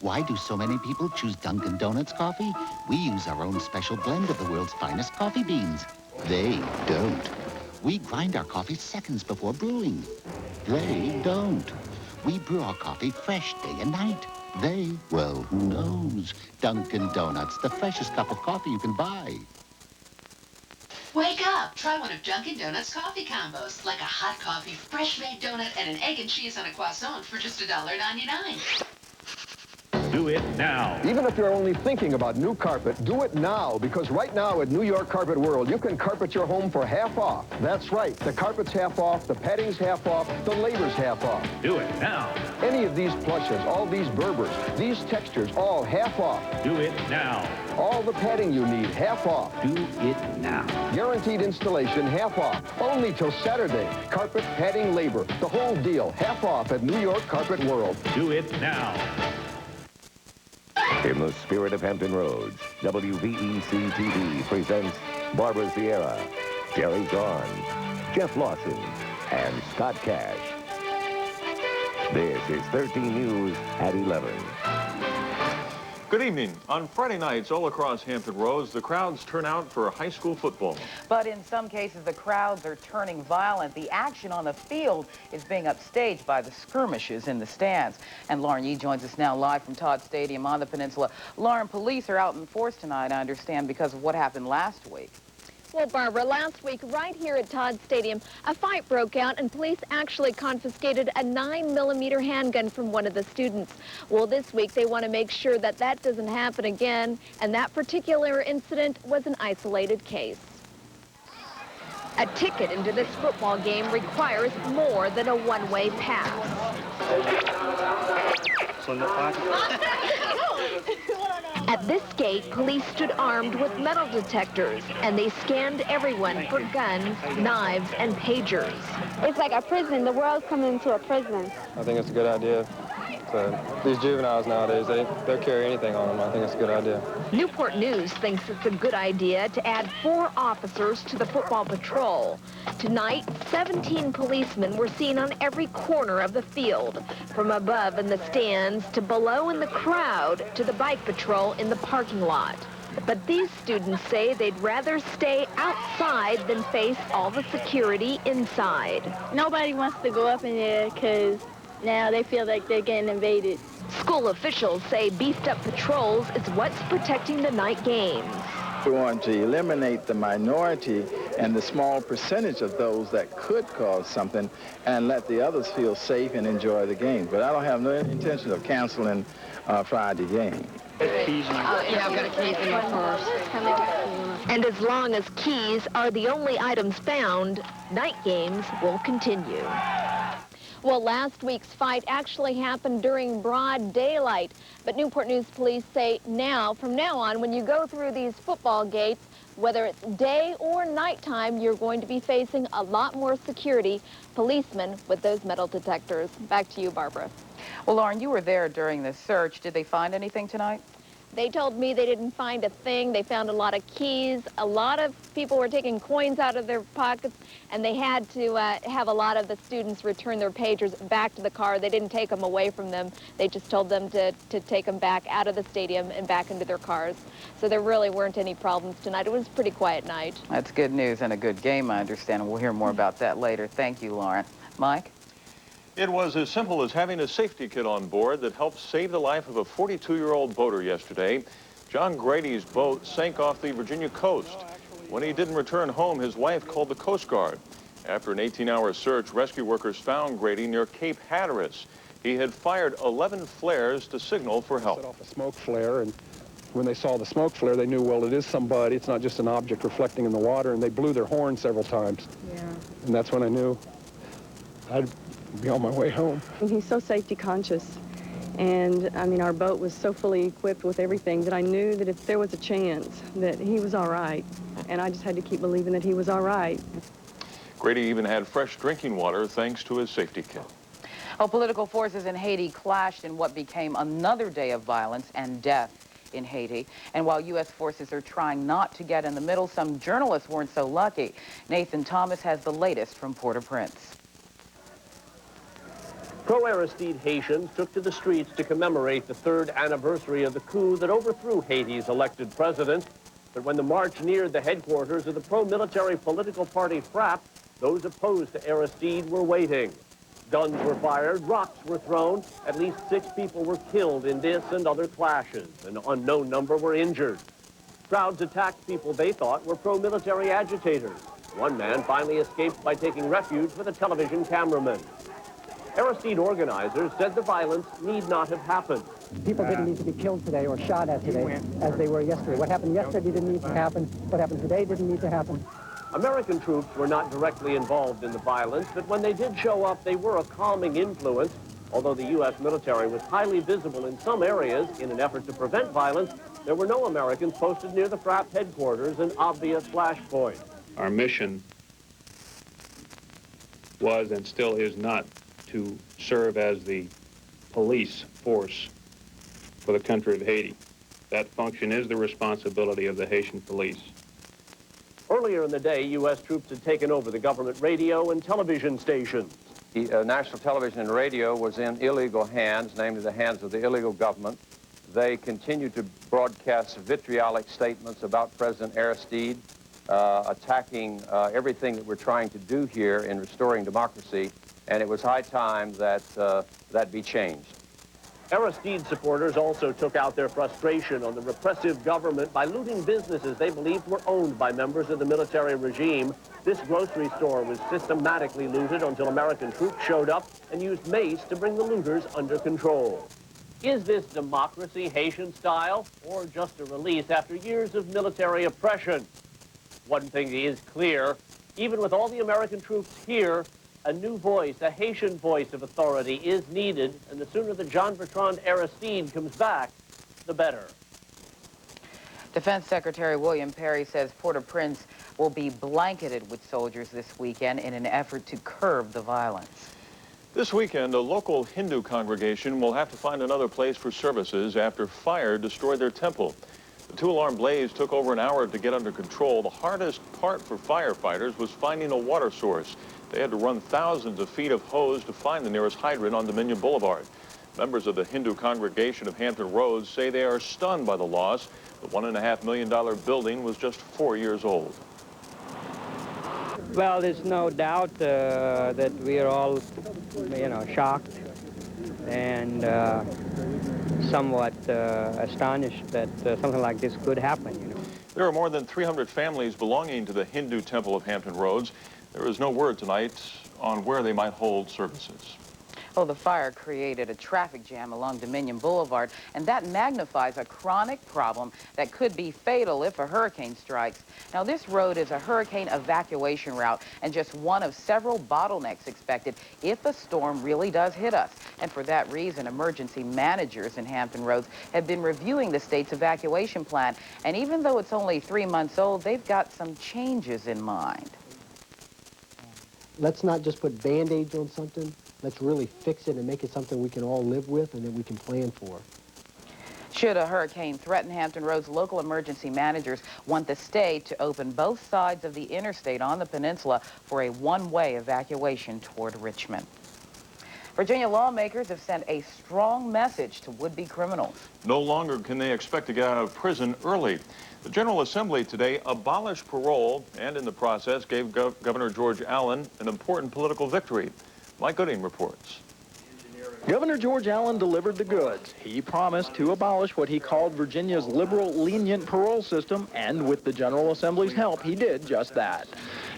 Why do so many people choose Dunkin' Donuts coffee? We use our own special blend of the world's finest coffee beans. They don't. We grind our coffee seconds before brewing. They don't. We brew our coffee fresh day and night. They, well, who knows? Dunkin' Donuts, the freshest cup of coffee you can buy. Wake up! Try one of Dunkin' Donuts coffee combos, like a hot coffee, fresh-made donut, and an egg and cheese on a croissant for just $1.99. Do it now. Even if you're only thinking about new carpet, do it now, because right now at New York Carpet World, you can carpet your home for half off. That's right. The carpet's half off, the padding's half off, the labor's half off. Do it now. Any of these plushes, all these Berbers, these textures, all half off. Do it now. All the padding you need, half off. Do it now. Guaranteed installation, half off. Only till Saturday. Carpet, padding, labor. The whole deal, half off at New York Carpet World. Do it now. In the spirit of Hampton Roads, WVEC TV presents Barbara Ciara, Terry Zahn, Jeff Lawson, and Scott Cash. This is 13 News at 11. Good evening. On Friday nights all across Hampton Roads, the crowds turn out for high school football. But in some cases, the crowds are turning violent. The action on the field is being upstaged by the skirmishes in the stands. And Lauren Yee joins us now live from Todd Stadium on the peninsula. Lauren, police are out in force tonight, I understand, because of what happened last week. Well, Barbara, last week, right here at Todd Stadium, a fight broke out and police actually confiscated a 9mm handgun from one of the students. Well, this week, they want to make sure that that doesn't happen again, and that particular incident was an isolated case. A ticket into this football game requires more than a one-way pass. At this gate, police stood armed with metal detectors, and they scanned everyone for guns, knives, and pagers. It's like a prison. The world's coming into a prison. I think it's a good idea. These juveniles nowadays, they'll carry anything on them. I think it's a good idea. Newport News thinks it's a good idea to add 4 officers to the football patrol. Tonight, 17 policemen were seen on every corner of the field, from above in the stands to below in the crowd to the bike patrol in the parking lot. But these students say they'd rather stay outside than face all the security inside. Nobody wants to go up in there because now they feel like they're getting invaded. School officials say beefed-up patrols is what's protecting the night games. We want to eliminate the minority and the small percentage of those that could cause something and let the others feel safe and enjoy the game. But I don't have no intention of canceling Friday game. Yeah, I've got a keys in my purse. And as long as keys are the only items found, night games will continue. Well, last week's fight actually happened during broad daylight, but Newport News police say from now on, when you go through these football gates, whether it's day or nighttime, you're going to be facing a lot more security policemen with those metal detectors. Back to you, Barbara. Well, Lauren, you were there during the search. Did they find anything tonight? They told me they didn't find a thing. They found a lot of keys. A lot of people were taking coins out of their pockets, and they had to have a lot of the students return their pagers back to the car. They didn't take them away from them. They just told them to take them back out of the stadium and back into their cars. So there really weren't any problems tonight. It was a pretty quiet night. That's good news and a good game, I understand, and we'll hear more about that later. Thank you, Lauren. Mike? It was as simple as having a safety kit on board that helped save the life of a 42-year-old boater yesterday. John Grady's boat sank off the Virginia coast. When he didn't return home, his wife called the Coast Guard. After an 18-hour search, rescue workers found Grady near Cape Hatteras. He had fired 11 flares to signal for help. Set off a smoke flare, and when they saw the smoke flare, they knew, well, it is somebody. It's not just an object reflecting in the water, and they blew their horn several times. Yeah. And that's when I knew I'd be on my way home. He's so safety conscious, and I mean, our boat was so fully equipped with everything that I knew that if there was a chance that he was all right, and I just had to keep believing that he was all right. Grady even had fresh drinking water thanks to his safety kit. Well, political forces in Haiti clashed in what became another day of violence and death in Haiti. And while U.S. forces are trying not to get in the middle, some journalists weren't so lucky. Nathan Thomas has the latest from Port-au-Prince. Pro-Aristide Haitians took to the streets to commemorate the 3rd anniversary of the coup that overthrew Haiti's elected president. But when the march neared the headquarters of the pro-military political party FRAP, those opposed to Aristide were waiting. Guns were fired, rocks were thrown. At least 6 people were killed in this and other clashes. An unknown number were injured. Crowds attacked people they thought were pro-military agitators. One man finally escaped by taking refuge with a television cameraman. Aristide organizers said the violence need not have happened. People didn't need to be killed today or shot at today as they were yesterday. What happened yesterday didn't need to happen. What happened today didn't need to happen. American troops were not directly involved in the violence, but when they did show up, they were a calming influence. Although the U.S. military was highly visible in some areas in an effort to prevent violence, there were no Americans posted near the FRAP headquarters, an obvious flashpoint. Our mission was and still is not to serve as the police force for the country of Haiti. That function is the responsibility of the Haitian police. Earlier in the day, U.S. troops had taken over the government radio and television stations. The national television and radio was in illegal hands, namely the hands of the illegal government. They continued to broadcast vitriolic statements about President Aristide, attacking everything that we're trying to do here in restoring democracy, and it was high time that that be changed. Aristide supporters also took out their frustration on the repressive government by looting businesses they believed were owned by members of the military regime. This grocery store was systematically looted until American troops showed up and used mace to bring the looters under control. Is this democracy Haitian style, or just a release after years of military oppression? One thing is clear, even with all the American troops here, a new voice, a Haitian voice of authority is needed, and the sooner that Jean-Bertrand Aristide comes back, the better. Defense Secretary William Perry says Port-au-Prince will be blanketed with soldiers this weekend in an effort to curb the violence. This weekend, a local Hindu congregation will have to find another place for services after fire destroyed their temple. The 2-alarm blaze took over an hour to get under control. The hardest part for firefighters was finding a water source. They had to run thousands of feet of hose to find the nearest hydrant on Dominion Boulevard. Members of the Hindu congregation of Hampton Roads say they are stunned by the loss. The $1.5 million building was just 4 years old. Well, there's no doubt that we are all, shocked and somewhat astonished that something like this could happen, There are more than 300 families belonging to the Hindu Temple of Hampton Roads. There is no word tonight on where they might hold services. Oh, the fire created a traffic jam along Dominion Boulevard, and that magnifies a chronic problem that could be fatal if a hurricane strikes. Now, this road is a hurricane evacuation route and just one of several bottlenecks expected if a storm really does hit us. And for that reason, emergency managers in Hampton Roads have been reviewing the state's evacuation plan. And even though it's only 3 months old, they've got some changes in mind. Let's not just put Band-Aids on something. Let's really fix it and make it something we can all live with and that we can plan for. Should a hurricane threaten Hampton Roads, local emergency managers want the state to open both sides of the interstate on the peninsula for a one-way evacuation toward Richmond. Virginia lawmakers have sent a strong message to would-be criminals. No longer can they expect to get out of prison early. The General Assembly today abolished parole and in the process gave Governor George Allen an important political victory. Mike Gooding reports. Governor George Allen delivered the goods. He promised to abolish what he called Virginia's liberal, lenient parole system, and with the General Assembly's help, he did just that.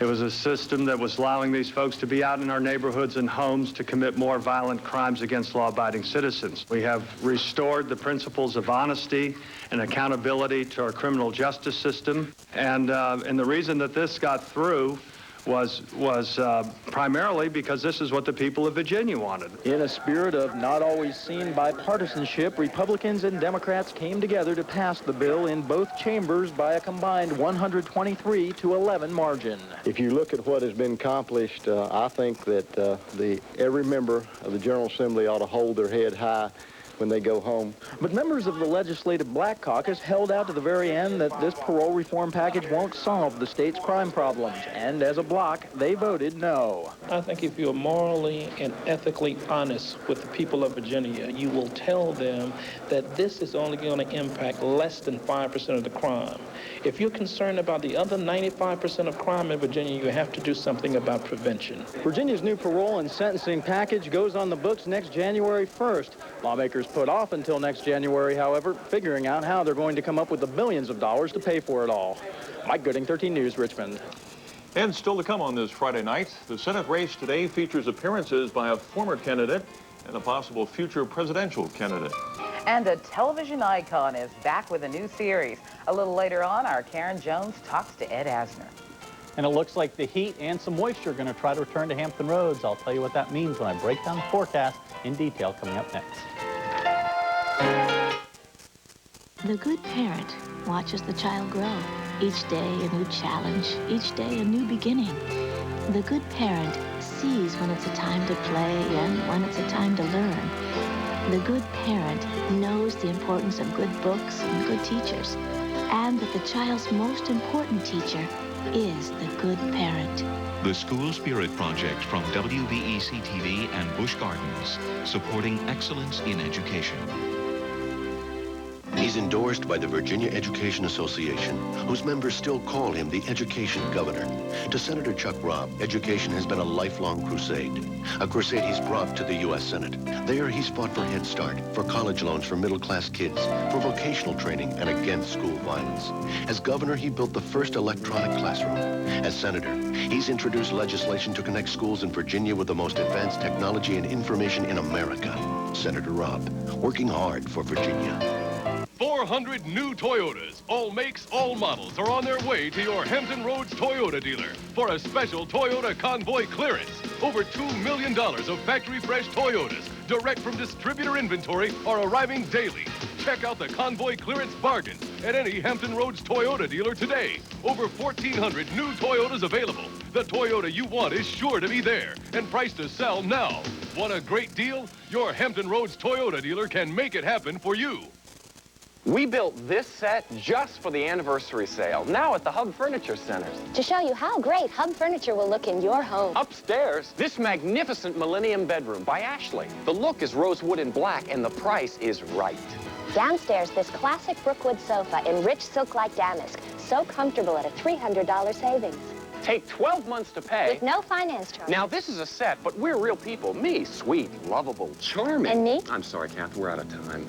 It was a system that was allowing these folks to be out in our neighborhoods and homes to commit more violent crimes against law-abiding citizens. We have restored the principles of honesty and accountability to our criminal justice system. And the reason that this got through was primarily because this is what the people of Virginia wanted. In a spirit of not always seen bipartisanship, Republicans and Democrats came together to pass the bill in both chambers by a combined 123-11 margin. If you look at what has been accomplished, I think that every member of the General Assembly ought to hold their head high when they go home. But members of the Legislative Black Caucus held out to the very end that this parole reform package won't solve the state's crime problems, and as a bloc, they voted no. I think if you're morally and ethically honest with the people of Virginia, you will tell them that this is only going to impact less than 5% of the crime. If you're concerned about the other 95% of crime in Virginia, you have to do something about prevention. Virginia's new parole and sentencing package goes on the books next January 1st. Lawmakers put off until next January, however, figuring out how they're going to come up with the billions of dollars to pay for it all. Mike Gooding, 13 News, Richmond. And still to come on this Friday night, the Senate race today features appearances by a former candidate and a possible future presidential candidate. And a television icon is back with a new series. A little later on, our Karen Jones talks to Ed Asner. And it looks like the heat and some moisture are going to try to return to Hampton Roads. I'll tell you what that means when I break down the forecast in detail coming up next. The good parent watches the child grow. Each day a new challenge, each day a new beginning. The good parent sees when it's a time to play and when it's a time to learn. The good parent knows the importance of good books and good teachers, and that the child's most important teacher is the good parent. The School Spirit Project from WVEC TV and Busch Gardens, supporting excellence in education. He's endorsed by the Virginia Education Association, whose members still call him the Education Governor. To Senator Chuck Robb, education has been a lifelong crusade, a crusade he's brought to the U.S. Senate. There, he's fought for Head Start, for college loans for middle-class kids, for vocational training, and against school violence. As governor, he built the first electronic classroom. As senator, he's introduced legislation to connect schools in Virginia with the most advanced technology and information in America. Senator Robb, working hard for Virginia. 400 new Toyotas, all makes, all models, are on their way to your Hampton Roads Toyota dealer for a special Toyota convoy clearance. Over $2 million of factory-fresh Toyotas, direct from distributor inventory, are arriving daily. Check out the convoy clearance bargains at any Hampton Roads Toyota dealer today. Over 1,400 new Toyotas available. The Toyota you want is sure to be there and priced to sell now. Want a great deal? Your Hampton Roads Toyota dealer can make it happen for you. We built this set just for the anniversary sale, now at the Hub Furniture Centers. To show you how great Hub Furniture will look in your home. Upstairs, this magnificent Millennium bedroom by Ashley. The look is rosewood and black, and the price is right. Downstairs, this classic Brookwood sofa in rich silk-like damask, so comfortable at a $300 savings. Take 12 months to pay. With no finance charge. Now, this is a set, but we're real people. Me, sweet, lovable, charming. And me? I'm sorry, Kath, we're out of time.